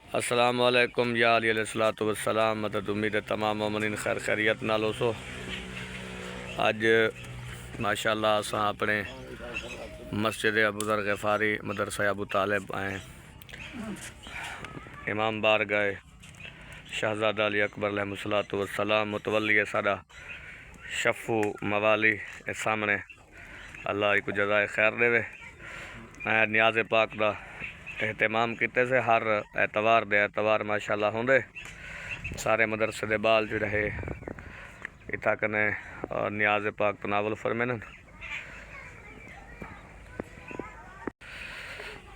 السلام علیکم یا علیہ الصلوۃ والسلام مدد امید تمام مومنین خیر خیریت نالو سو اج ماشاءاللہ اساں اپنے مسجد ابو ذر غفاری مدرسہ ابو طالب آئے امام بارگاہ شہزادہ علی اکبر علیہ الصلوۃ والسلام متولی ساڈا شفو موالی سامنے اللہ کو جزائے خیر دے میں نیاز پاک دا اہتمام کیتے سے ہر اتوار ماشاءاللہ ہوندے سارے مدرسے دے بال جو رہے اتھا کنے اور نیاز پاک تناول فرمینن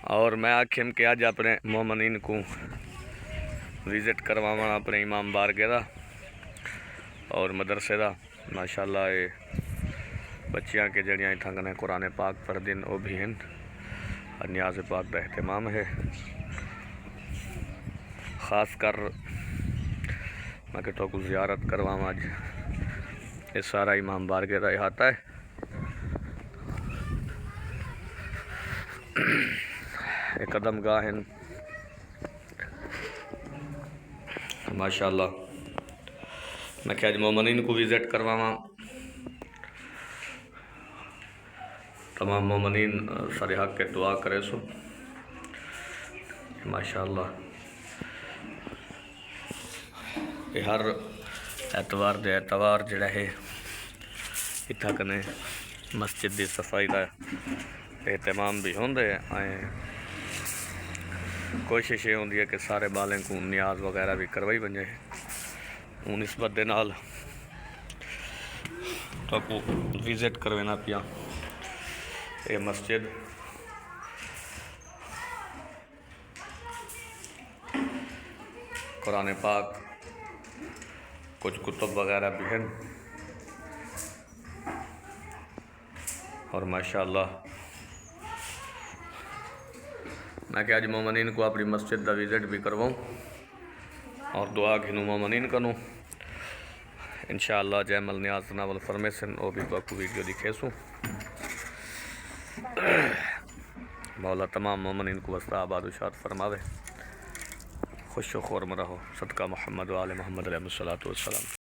اور میں آکھیم کہ آج اپنے مومنین کو وزٹ کرواواں اپنے امام بارگاہ دا اور مدرسے دا ماشاءاللہ بچیاں کے جڑیاں اتھا کنے قرآن پاک پڑھ دن وہ بھی ہیں اور نیاز پاک دا اہتمام ہے خاص کر میں کہ تو کو زیارت کرواواں آج اس سارا امام بارگاہ دا احاطہ ہے ایک قدم گاہ ہیں ماشاءاللہ میں کہ آج مومنین کو وزٹ کرواواں تمام مومنین سارے حق کے دعا کرے سو ماشاءاللہ یہ ہر اتوار جڑا ہے اتھا کنے مسجد دی صفائی کا اہتمام بھی ہوندے آئیں کوشش یہ ہوندی ہے کہ سارے بالیں کو نیاز وغیرہ بھی کروائی بنجے ان نسبت دے نال تو کو وزٹ کروینا پیا یہ مسجد قرآن پاک کچھ کتب وغیرہ بھی ہیں اور ماشاءاللہ میں کہ آج مومنین کو اپنی مسجد دا وزٹ بھی کرواؤں اور دعا گھنوں مومنین کنوں انشاءاللہ جیمل نیاز ناول فرمے سن وہ بھی کو ویڈیو دکھے سوں مولا تمام مومنین کو وسطہ آباد و شاد فرماوے خوش و خورم رہو صدقہ محمد و آل محمد علیہ الصلوۃ والسلام